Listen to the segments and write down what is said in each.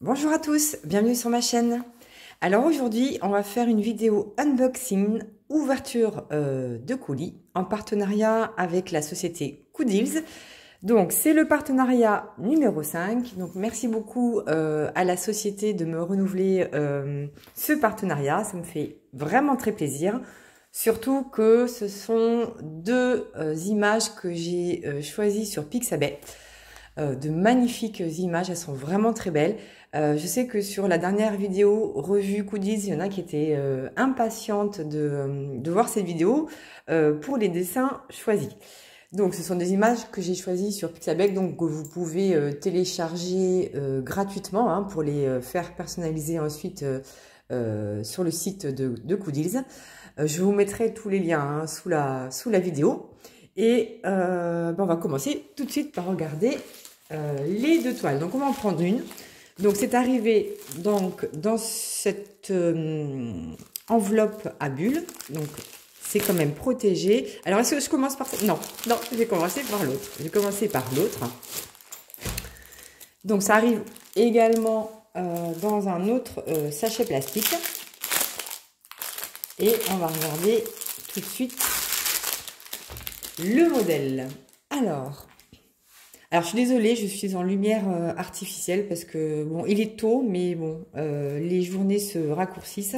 Bonjour à tous, bienvenue sur ma chaîne. Alors aujourd'hui, on va faire une vidéo unboxing, ouverture de colis en partenariat avec la société Cooddeals. Donc c'est le partenariat numéro 5. Donc merci beaucoup à la société de me renouveler ce partenariat. Ça me fait vraiment très plaisir. Surtout que ce sont deux images que j'ai choisies sur Pixabay. De magnifiques images, elles sont vraiment très belles. Je sais que sur la dernière vidéo revue Cooddeals, il y en a qui étaient impatientes de voir cette vidéo pour les dessins choisis. Donc ce sont des images que j'ai choisies sur Pixabay, donc que vous pouvez télécharger gratuitement hein, pour les faire personnaliser ensuite sur le site de Cooddeals. Je vous mettrai tous les liens hein, sous la vidéo. Et on va commencer tout de suite par regarder les deux toiles. Donc on va en prendre une. Donc c'est arrivé donc dans cette enveloppe à bulles. Donc c'est quand même protégé. Alors est-ce que je commence par non, je vais commencer par l'autre. Je vais commencer par l'autre. Donc ça arrive également dans un autre sachet plastique. Et on va regarder tout de suite le modèle. Alors, je suis désolée, je suis en lumière artificielle parce que, bon, il est tôt, mais bon, les journées se raccourcissent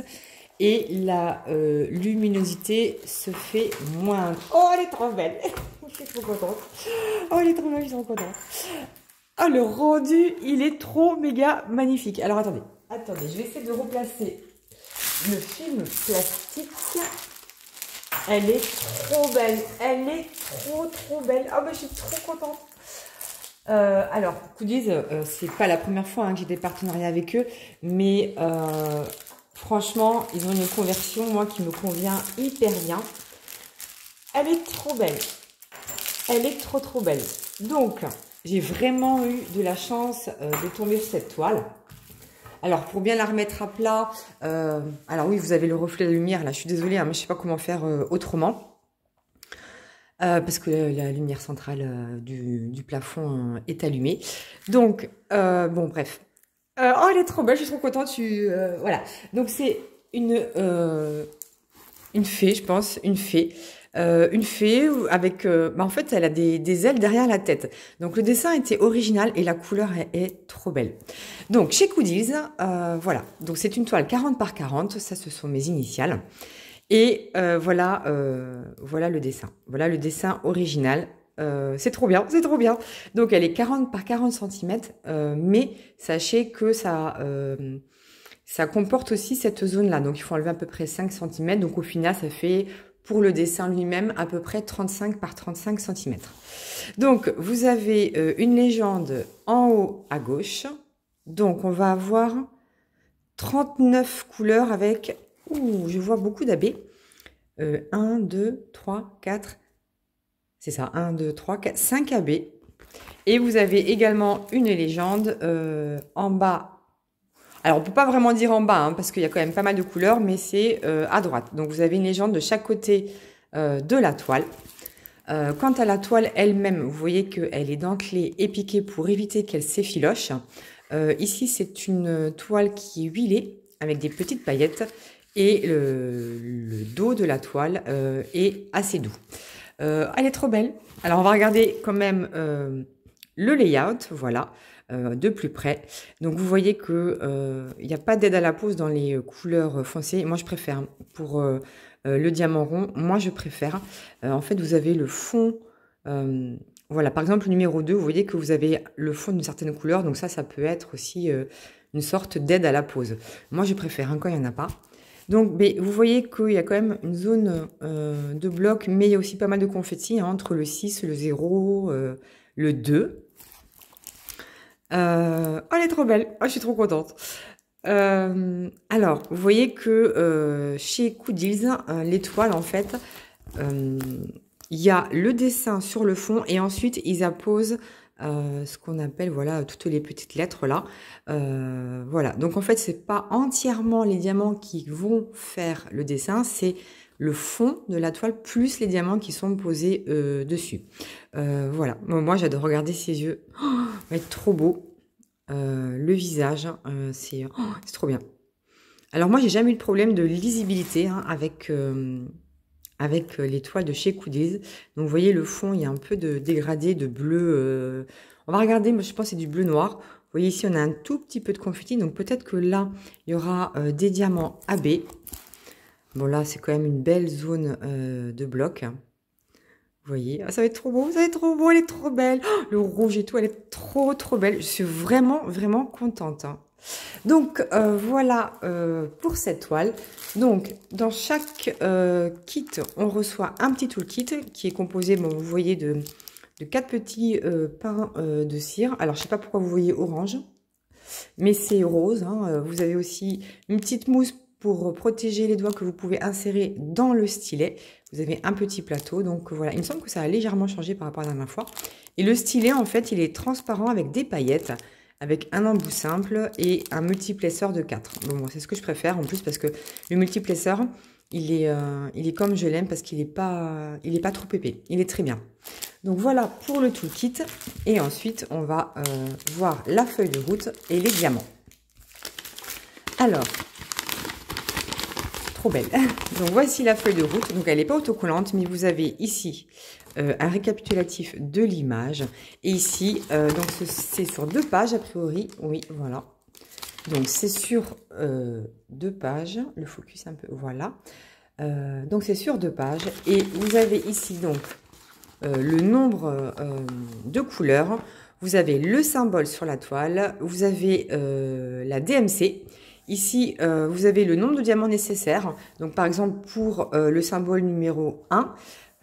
et la luminosité se fait moins. Oh, elle est trop belle. Je suis trop contente. Oh, elle est trop belle, je suis trop contente. Oh, le rendu, il est trop méga magnifique. Alors, attendez, je vais essayer de replacer le film plastique. Elle est trop belle. Elle est trop belle. Ah, bah, je suis trop contente. Alors, Cooddeals, c'est pas la première fois hein, que j'ai des partenariats avec eux, mais franchement, ils ont une conversion, moi, qui me convient hyper bien. Elle est trop belle. Elle est trop belle. Donc, j'ai vraiment eu de la chance de tomber sur cette toile. Alors, pour bien la remettre à plat, alors oui, vous avez le reflet de la lumière, là, je suis désolée, hein, mais je sais pas comment faire autrement. Parce que la lumière centrale du plafond est allumée. Donc, bon, bref. Oh, elle est trop belle, je suis trop contente. Voilà. Donc, c'est une fée, je pense, une fée. Une fée avec... en fait, elle a des ailes derrière la tête. Donc, le dessin était original et la couleur est trop belle. Donc, chez Cooddeals, voilà. Donc, c'est une toile 40 par 40. Ça, ce sont mes initiales. Et voilà le dessin. Voilà le dessin original. C'est trop bien, c'est trop bien. Donc elle est 40 par 40 cm, mais sachez que ça comporte aussi cette zone-là. Donc il faut enlever à peu près 5 cm. Donc au final, ça fait pour le dessin lui-même à peu près 35 par 35 cm. Donc vous avez une légende en haut à gauche. Donc on va avoir 39 couleurs avec... Ouh, je vois beaucoup d'abbés. 1, 2, 3, 4. C'est ça, 1, 2, 3, 4, 5 abbés. Et vous avez également une légende en bas. Alors, on ne peut pas vraiment dire en bas, hein, parce qu'il y a quand même pas mal de couleurs, mais c'est à droite. Donc, vous avez une légende de chaque côté de la toile. Quant à la toile elle-même, vous voyez qu'elle est dentelée et piquée pour éviter qu'elle s'effiloche. Ici, c'est une toile qui est huilée avec des petites paillettes. Et le dos de la toile est assez doux. Elle est trop belle. Alors, on va regarder quand même le layout, voilà, de plus près. Donc, vous voyez que il n'y a pas d'aide à la pose dans les couleurs foncées. Moi, je préfère pour le diamant rond. Moi, je préfère. En fait, vous avez le fond... voilà, par exemple, le numéro 2, vous voyez que vous avez le fond d'une certaine couleur. Donc, ça peut être aussi une sorte d'aide à la pose. Moi, je préfère quand il n'y en a pas. Donc, mais vous voyez qu'il y a quand même une zone de bloc, mais il y a aussi pas mal de confettis hein, entre le 6, le 0, le 2. Oh, elle est trop belle. Oh, je suis trop contente. Alors, vous voyez que chez Cooddeals, l'étoile, en fait, il y a le dessin sur le fond et ensuite, ils apposent ce qu'on appelle, voilà, toutes les petites lettres là. Voilà, donc en fait, c'est pas entièrement les diamants qui vont faire le dessin, c'est le fond de la toile plus les diamants qui sont posés dessus. Voilà, moi j'adore regarder ses yeux. Oh, il va être trop beau. le visage. C'est trop bien. Alors moi, j'ai jamais eu de problème de lisibilité hein, avec les toiles de chez Coodees. Donc vous voyez le fond, il y a un peu de dégradé de bleu. On va regarder, moi je pense que c'est du bleu noir. Vous voyez ici, on a un tout petit peu de confetti. Donc peut-être que là, il y aura des diamants AB. Bon là, c'est quand même une belle zone de bloc. Vous voyez, ça va être trop beau, ça va être trop beau, elle est trop belle. Oh, le rouge et tout, elle est trop belle. Je suis vraiment, vraiment contente. Hein. Donc, voilà pour cette toile. Donc, dans chaque kit, on reçoit un petit toolkit qui est composé, bon, vous voyez, de 4 petits pains de cire. Alors, je ne sais pas pourquoi vous voyez orange, mais c'est rose. Hein. Vous avez aussi une petite mousse pour protéger les doigts que vous pouvez insérer dans le stylet. Vous avez un petit plateau, donc voilà. Il me semble que ça a légèrement changé par rapport à la dernière fois. Et le stylet, en fait, il est transparent avec des paillettes, avec un embout simple et un multiplesseur de 4. Bon, c'est ce que je préfère en plus parce que le multiplesseur, il est comme je l'aime parce qu'il n'est pas trop épais. Il est très bien. Donc voilà pour le toolkit. Et ensuite, on va voir la feuille de route et les diamants. Alors, trop belle. Donc voici la feuille de route. Donc elle n'est pas autocollante, mais vous avez ici un récapitulatif de l'image. Et ici, donc c'est sur 2 pages a priori. Oui, voilà. Donc c'est sur 2 pages. Le focus un peu, voilà. Donc c'est sur 2 pages. Et vous avez ici donc le nombre de couleurs. Vous avez le symbole sur la toile. Vous avez la DMC. Ici, vous avez le nombre de diamants nécessaires. Donc, par exemple, pour le symbole numéro 1,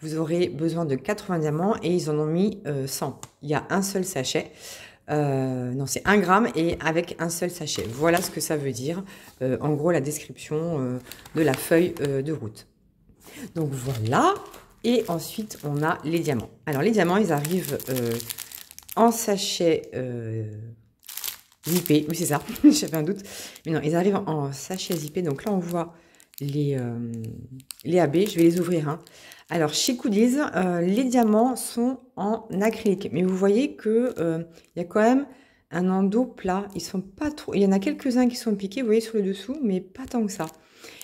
vous aurez besoin de 80 diamants et ils en ont mis 100. Il y a un seul sachet. Non, c'est 1 gramme et avec un seul sachet. Voilà ce que ça veut dire. En gros, la description de la feuille de route. Donc, voilà. Et ensuite, on a les diamants. Alors, les diamants, ils arrivent en sachet... zippé, oui c'est ça, j'avais un doute. Mais non, ils arrivent en sachet zippé. Donc là, on voit les AB. Je vais les ouvrir. Hein. Alors, chez Coodees, les diamants sont en acrylique. Mais vous voyez que il y a quand même un endos plat. Ils sont pas trop... Il y en a quelques-uns qui sont piqués, vous voyez, sur le dessous, mais pas tant que ça.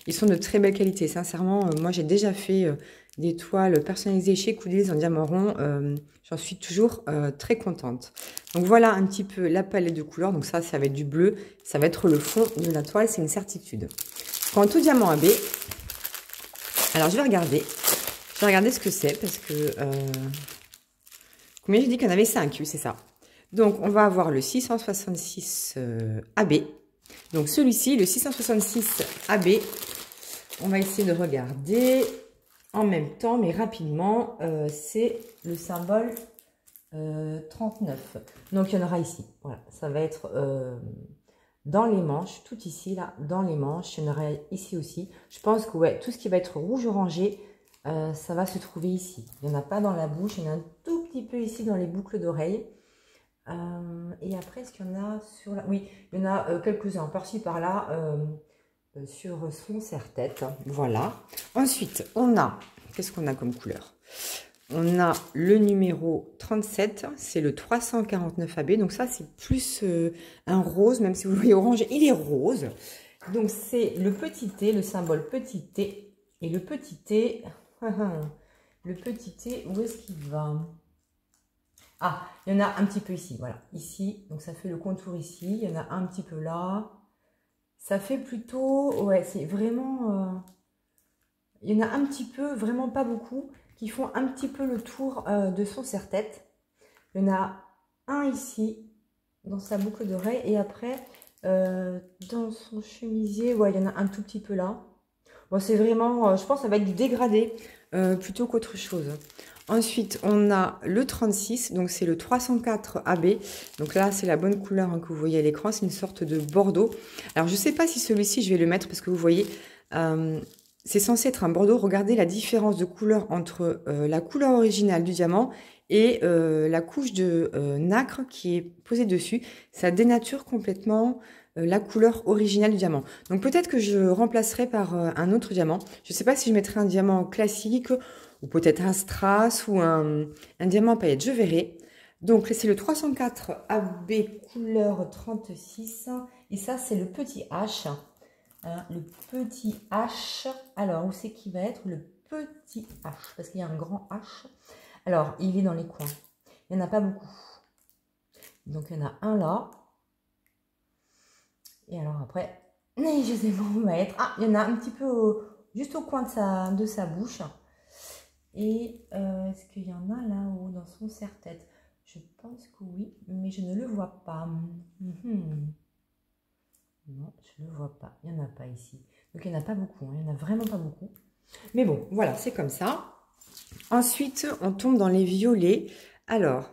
Ils sont de très belle qualité. Sincèrement, moi, j'ai déjà fait des toiles personnalisées chez Coodees en diamant rond. J'en suis toujours très contente. Donc voilà un petit peu la palette de couleurs. Donc ça va être du bleu. Ça va être le fond de la toile, c'est une certitude. Quant au diamant AB, alors je vais regarder. Je vais regarder ce que c'est parce que... combien j'ai dit qu'il y en avait 5, oui c'est ça. Donc on va avoir le 666 AB. Donc celui-ci, le 666 AB, on va essayer de regarder en même temps, mais rapidement, c'est le symbole 39. Donc il y en aura ici, voilà, ça va être dans les manches, tout ici, là, dans les manches, il y en aura ici aussi. Je pense que ouais, tout ce qui va être rouge-orangé, ça va se trouver ici. Il n'y en a pas dans la bouche, il y en a un tout petit peu ici dans les boucles d'oreilles. Et après, est-ce qu'il y en a sur la... Oui, il y en a quelques-uns par-ci, par-là, sur son serre-tête. Voilà. Ensuite, on a... Qu'est-ce qu'on a comme couleur? On a le numéro 37, c'est le 349 AB. Donc ça, c'est plus un rose, même si vous le voyez orange, il est rose. Donc c'est le petit T, le symbole petit T. Et le petit T, le petit T, où est-ce qu'il va? Ah, il y en a un petit peu ici, voilà, ici, donc ça fait le contour ici, il y en a un petit peu là, ça fait plutôt, ouais, c'est vraiment, il y en a un petit peu, vraiment pas beaucoup, qui font un petit peu le tour de son serre-tête. Il y en a un ici, dans sa boucle d'oreille, et après, dans son chemisier, ouais, il y en a un tout petit peu là. Bon, c'est vraiment, je pense que ça va être du dégradé, plutôt qu'autre chose. Ensuite, on a le 36, donc c'est le 304 AB. Donc là, c'est la bonne couleur hein, que vous voyez à l'écran. C'est une sorte de bordeaux. Alors, je ne sais pas si celui-ci, je vais le mettre parce que vous voyez, c'est censé être un bordeaux. Regardez la différence de couleur entre la couleur originale du diamant et la couche de nacre qui est posée dessus. Ça dénature complètement la couleur originale du diamant. Donc, peut-être que je remplacerai par un autre diamant. Je ne sais pas si je mettrai un diamant classique ou peut-être un strass ou un diamant à paillettes, je verrai. Donc, c'est le 304 AB couleur 36. Et ça, c'est le petit H. Hein, le petit H. Alors, où c'est qu'il va être le petit H? Parce qu'il y a un grand H. Alors, il est dans les coins. Il n'y en a pas beaucoup. Donc, il y en a un là. Et alors après, je sais pas où il va être. Ah, il y en a un petit peu juste au coin de sa bouche. Et est-ce qu'il y en a là-haut dans son serre-tête? Je pense que oui, mais je ne le vois pas. Non, je ne le vois pas. Il n'y en a pas ici. Donc, il n'y en a pas beaucoup. Hein. Il n'y en a vraiment pas beaucoup. Mais bon, voilà, c'est comme ça. Ensuite, on tombe dans les violets. Alors,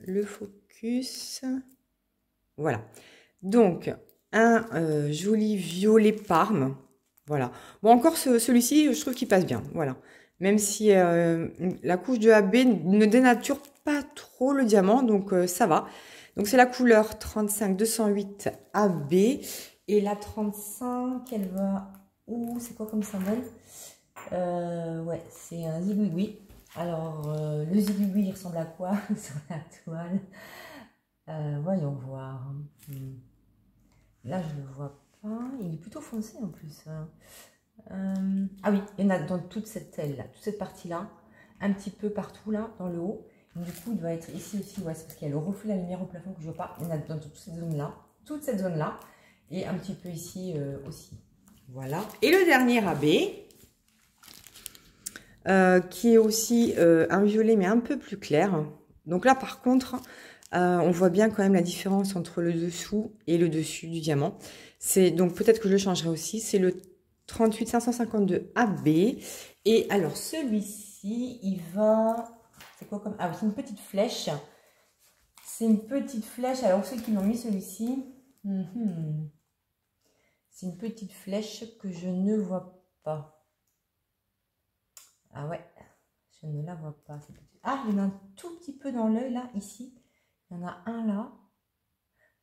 le focus. Voilà. Donc, un joli violet parme. Voilà. Bon, encore celui-ci, je trouve qu'il passe bien. Voilà. Même si la couche de AB ne dénature pas trop le diamant, donc ça va. Donc, c'est la couleur 35-208 AB. Et la 35, elle va où? C'est quoi comme symbole? Ouais, c'est un zigouigoui. Alors, le zigouigoui, il ressemble à quoi sur la toile? Voyons voir. Là, je ne le vois pas. Il est plutôt foncé en plus. Ah oui, il y en a dans toute cette aile-là, toute cette partie-là. Un petit peu partout là, dans le haut. Du coup, il doit être ici aussi. Ouais, c'est parce qu'il y a le reflet de la lumière au plafond que je ne vois pas. Il y en a dans toute cette zone-là. Toute cette zone-là. Et un petit peu ici aussi. Voilà. Et le dernier AB, qui est aussi un violet, mais un peu plus clair. Donc là, par contre, on voit bien quand même la différence entre le dessous et le dessus du diamant. C'est donc peut-être que je le changerai aussi. C'est le 38 552 AB. Et alors celui-ci, il va... C'est quoi comme... Ah oui, c'est une petite flèche. C'est une petite flèche. Alors ceux qui m'ont mis celui-ci... C'est une petite flèche que je ne vois pas. Ah ouais, je ne la vois pas. Ah, il y en a un tout petit peu dans l'œil là, ici. Il y en a un là.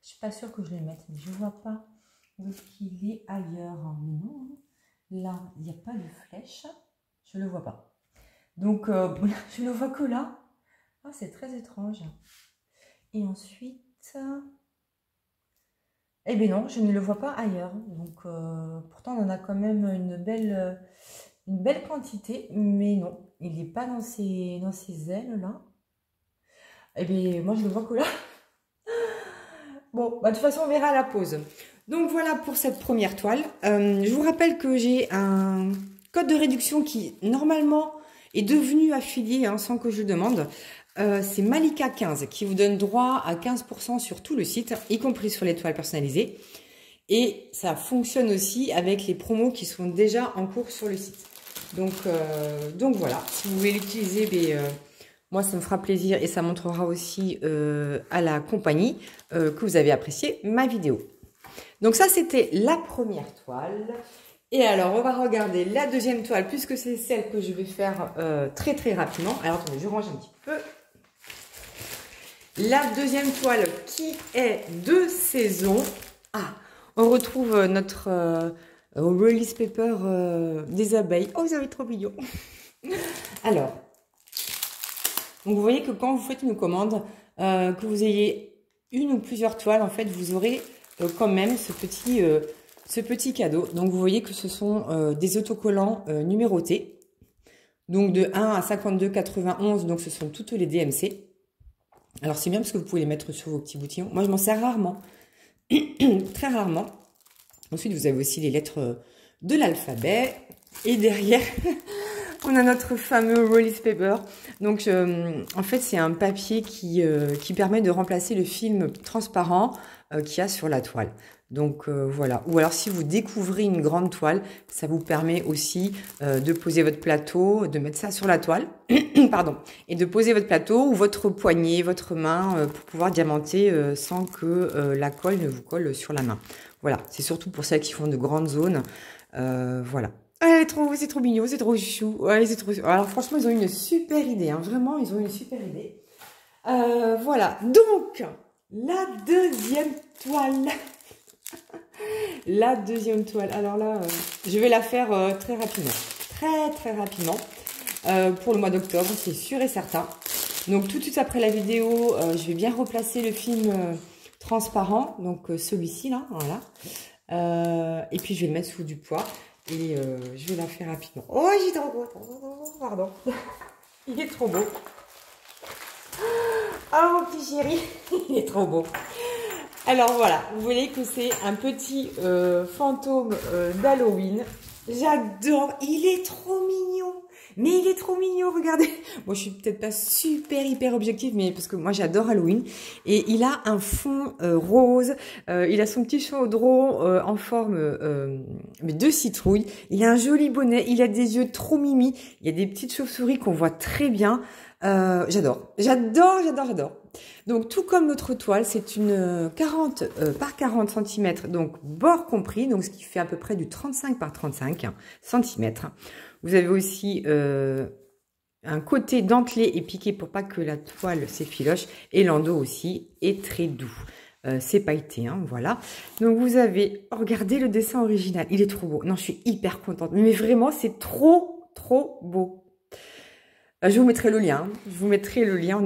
Je ne suis pas sûre que je les mette, mais je ne vois pas où est-ce qu'il est ailleurs. Mais non, là, il n'y a pas de flèche. Je ne le vois pas. Donc, je ne le vois que là. Ah, c'est très étrange. Et ensuite... Eh bien non, je ne le vois pas ailleurs. Donc, pourtant, on en a quand même une belle quantité. Mais non, il n'est pas dans ces ailes-là. Eh bien, moi, je le vois que là. Bon, bah, de toute façon, on verra à la pause. Donc, voilà pour cette première toile. Je vous rappelle que j'ai un code de réduction qui, normalement, est devenu affilié hein, sans que je le demande. C'est Malika 15 qui vous donne droit à 15% sur tout le site, y compris sur les toiles personnalisées. Et ça fonctionne aussi avec les promos qui sont déjà en cours sur le site. Donc voilà, si vous voulez l'utiliser, moi ça me fera plaisir et ça montrera aussi à la compagnie que vous avez apprécié ma vidéo. Donc ça c'était la première toile. Et alors on va regarder la deuxième toile puisque c'est celle que je vais faire très très rapidement. Alors attendez, je range un petit peu. La deuxième toile qui est de saison. Ah, on retrouve notre release paper des abeilles. Oh, vous avez trop mignon. Alors, donc vous voyez que quand vous faites une commande, que vous ayez une ou plusieurs toiles, en fait, vous aurez quand même ce petit cadeau. Donc vous voyez que ce sont des autocollants numérotés. Donc de 1 à 52,91, donc ce sont toutes les DMC. Alors, c'est bien parce que vous pouvez les mettre sur vos petits boutillons. Moi, je m'en sers rarement. Très rarement. Ensuite, vous avez aussi les lettres de l'alphabet. Et derrière, on a notre fameux release paper. Donc, en fait, c'est un papier qui permet de remplacer le film transparent qu'il y a sur la toile. Donc, voilà. Ou alors, si vous découvrez une grande toile, ça vous permet aussi de poser votre plateau, de mettre ça sur la toile. Pardon. Et de poser votre plateau ou votre poignet, votre main pour pouvoir diamanter sans que la colle ne vous colle sur la main. Voilà. C'est surtout pour celles qui font de grandes zones. Voilà. Ah, c'est trop mignon, c'est trop chou. Ouais, c'est trop... Alors, franchement, ils ont une super idée. Hein. Vraiment, ils ont une super idée. Voilà. Donc, la deuxième toile... La deuxième toile, alors là, je vais la faire très rapidement. Très rapidement. Pour le mois d'octobre, c'est sûr et certain. Donc tout de suite après la vidéo, je vais bien replacer le film transparent, donc celui-ci là, voilà. Et puis je vais le mettre sous du poids et je vais la faire rapidement. Oh, j'ai trop beau, pardon. Il est trop beau. Oh mon petit chéri, il est trop beau. Alors voilà, vous voyez que c'est un petit fantôme d'Halloween. J'adore, il est trop mignon. Mais il est trop mignon, regardez. Moi, je suis peut-être pas hyper objective, mais parce que moi, j'adore Halloween. Et il a un fond rose. Il a son petit chaudron en forme de citrouille. Il a un joli bonnet. Il a des yeux trop mimi. Il y a des petites chauves-souris qu'on voit très bien. J'adore. Donc, tout comme notre toile, c'est une 40 par 40 cm, donc bord compris, donc ce qui fait à peu près du 35 par 35 cm. Vous avez aussi un côté dentelé et piqué pour pas que la toile s'effiloche. Et l'endos aussi est très doux. C'est pailleté, hein, voilà. Donc vous avez, oh, regardez le dessin original, il est trop beau. Non, je suis hyper contente. Mais vraiment, c'est trop beau. Je vous mettrai le lien.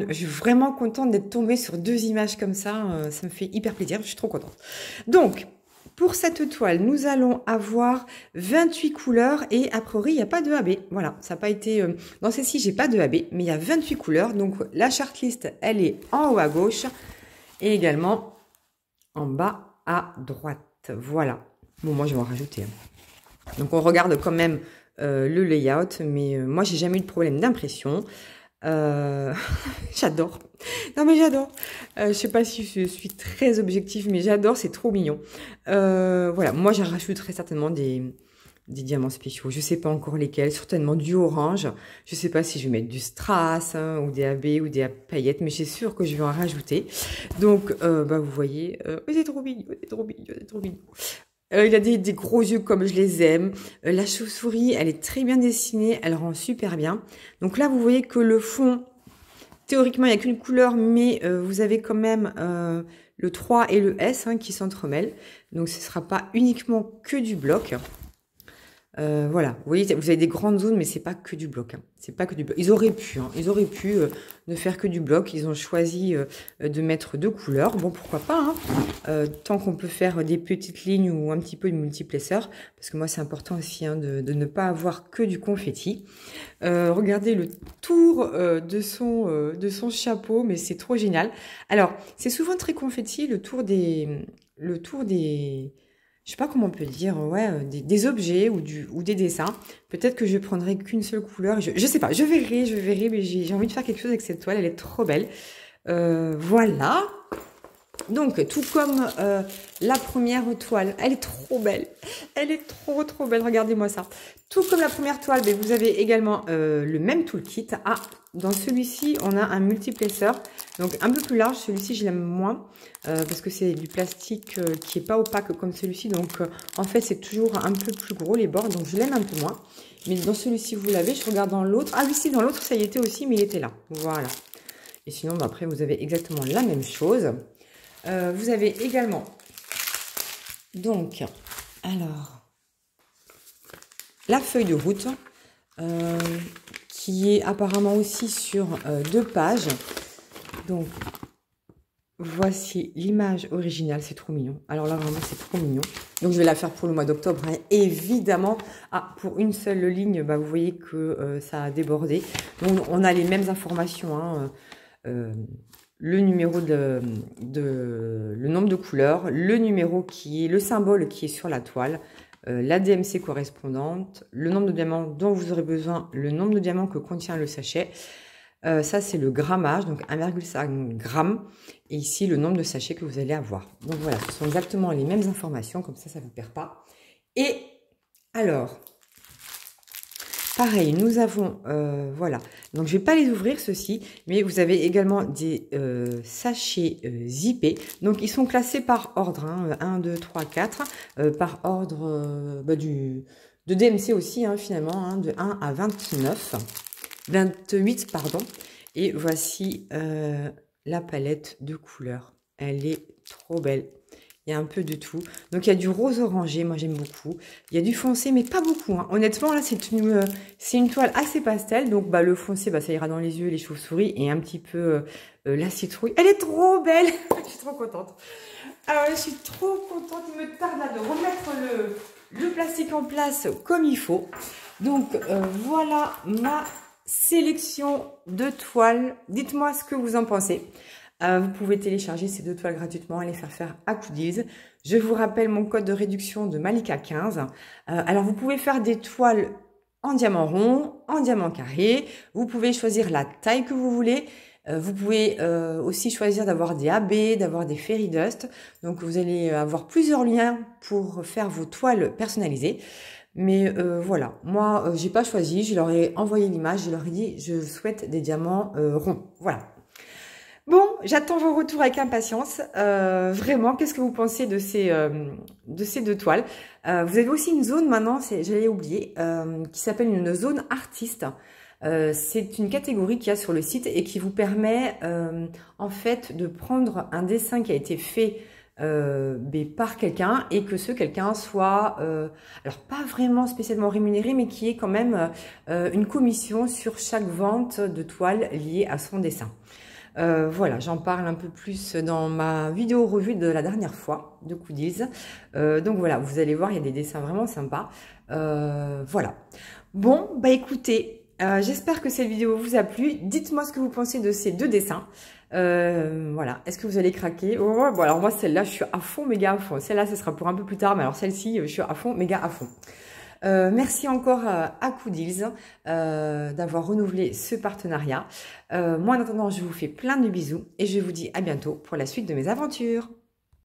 Je suis vraiment contente d'être tombée sur 2 images comme ça. Ça me fait hyper plaisir. Je suis trop contente. Donc, pour cette toile, nous allons avoir 28 couleurs et a priori, il n'y a pas de AB. Voilà, ça n'a pas été... dans celle-ci, j'ai pas de AB, mais il y a 28 couleurs. Donc, la chartlist, elle est en haut à gauche et également en bas à droite. Voilà. Bon, moi, je vais en rajouter. Donc, on regarde quand même le layout, mais moi, j'ai jamais eu de problème d'impression. J'adore. Non mais j'adore. Je sais pas si je suis très objective, mais j'adore, c'est trop mignon. Voilà, moi j'en rajouterai certainement des diamants spéciaux. Je sais pas encore lesquels, certainement du orange. Je sais pas si je vais mettre du strass hein, ou des AB ou des paillettes, mais c'est sûr que je vais en rajouter. Donc, bah vous voyez, c'est trop mignon, c'est trop mignon. Il a des gros yeux comme je les aime. La chauve-souris, elle est très bien dessinée. Elle rend super bien. Donc là, vous voyez que le fond, théoriquement, il n'y a qu'une couleur, mais vous avez quand même le 3 et le S hein, qui s'entremêlent. Donc ce ne sera pas uniquement que du bloc. Voilà, vous voyez, vous avez des grandes zones, mais c'est pas que du bloc. Hein. C'est pas que du bloc. Ils auraient pu ne faire que du bloc. Ils ont choisi de mettre 2 couleurs. Bon, pourquoi pas, hein, tant qu'on peut faire des petites lignes ou un petit peu de multiplesseur, parce que moi, c'est important aussi hein, de ne pas avoir que du confetti. Regardez le tour de son chapeau, mais c'est trop génial. Alors, c'est souvent très confetti, le tour des je sais pas comment on peut dire, ouais, des objets ou des dessins. Peut-être que je prendrai qu'une seule couleur. Je sais pas, je verrai, mais j'ai envie de faire quelque chose avec cette toile. Elle est trop belle. Voilà. Donc, tout comme la première toile, elle est trop belle. Elle est trop belle. Regardez-moi ça. Tout comme la première toile, mais vous avez également le même toolkit. Ah, dans celui-ci, on a un multiplesseur. Donc, un peu plus large. Celui-ci, je l'aime moins parce que c'est du plastique qui est pas opaque comme celui-ci. Donc, en fait, c'est toujours un peu plus gros les bords. Donc, je l'aime un peu moins. Mais dans celui-ci, vous l'avez. Je regarde dans l'autre. Ah oui, si, dans l'autre, ça y était aussi, mais il était là. Voilà. Et sinon, bah, après, vous avez exactement la même chose. Vous avez également, donc, alors, la feuille de route, qui est apparemment aussi sur 2 pages. Donc, voici l'image originale, c'est trop mignon. Alors là, vraiment, c'est trop mignon. Donc, je vais la faire pour le mois d'octobre, hein, évidemment. Ah, pour une seule ligne, bah, vous voyez que ça a débordé. Donc, on a les mêmes informations, hein, le numéro le nombre de couleurs, le numéro qui est le symbole qui est sur la toile, la DMC correspondante, le nombre de diamants dont vous aurez besoin, le nombre de diamants que contient le sachet. Ça, c'est le grammage, donc 1,5 g. Et ici, le nombre de sachets que vous allez avoir. Donc voilà, ce sont exactement les mêmes informations, comme ça ne vous perd pas. Et alors, pareil, nous avons, voilà, donc je ne vais pas les ouvrir ceux-ci, mais vous avez également des sachets zippés. Donc ils sont classés par ordre, hein, 1, 2, 3, 4, par ordre de DMC aussi, hein, finalement, hein, de 1 à 28, pardon. Et voici la palette de couleurs. Elle est trop belle. Il y a un peu de tout. Donc, il y a du rose orangé. Moi, j'aime beaucoup. Il y a du foncé, mais pas beaucoup. Hein. Honnêtement, là, c'est une toile assez pastel. Donc, bah, le foncé, bah, ça ira dans les yeux, les chauves-souris et un petit peu la citrouille. Elle est trop belle. Je suis trop contente. Alors, je suis trop contente. Il me tarde là de remettre le plastique en place comme il faut. Donc, voilà ma sélection de toiles. Dites-moi ce que vous en pensez. Vous pouvez télécharger ces 2 toiles gratuitement et les faire à Coodies. Je vous rappelle mon code de réduction de Malika15. Alors, vous pouvez faire des toiles en diamant rond, en diamant carré. Vous pouvez choisir la taille que vous voulez. Vous pouvez aussi choisir d'avoir des AB, d'avoir des Fairy Dust. Donc, vous allez avoir plusieurs liens pour faire vos toiles personnalisées. Mais voilà, moi, j'ai pas choisi. Je leur ai envoyé l'image. Je leur ai dit, je souhaite des diamants ronds. Voilà. Bon, j'attends vos retours avec impatience. Vraiment, qu'est-ce que vous pensez de ces 2 toiles? Vous avez aussi une zone maintenant, j'allais oublier, qui s'appelle une zone artiste. C'est une catégorie qu'il y a sur le site et qui vous permet en fait de prendre un dessin qui a été fait par quelqu'un et que ce quelqu'un soit, alors pas vraiment spécialement rémunéré, mais qui est quand même une commission sur chaque vente de toile liée à son dessin. Voilà, j'en parle un peu plus dans ma vidéo revue de la dernière fois de Coodies. Donc voilà, vous allez voir, il y a des dessins vraiment sympas. Voilà. Bon, bah écoutez, j'espère que cette vidéo vous a plu. Dites-moi ce que vous pensez de ces 2 dessins. Voilà, est-ce que vous allez craquer? Oh, bon, alors moi, celle-là, je suis à fond, méga à fond. Celle-là, ce sera pour un peu plus tard, mais alors celle-ci, je suis à fond, méga à fond. Merci encore à Coodies d'avoir renouvelé ce partenariat. Moi, en attendant, je vous fais plein de bisous et je vous dis à bientôt pour la suite de mes aventures.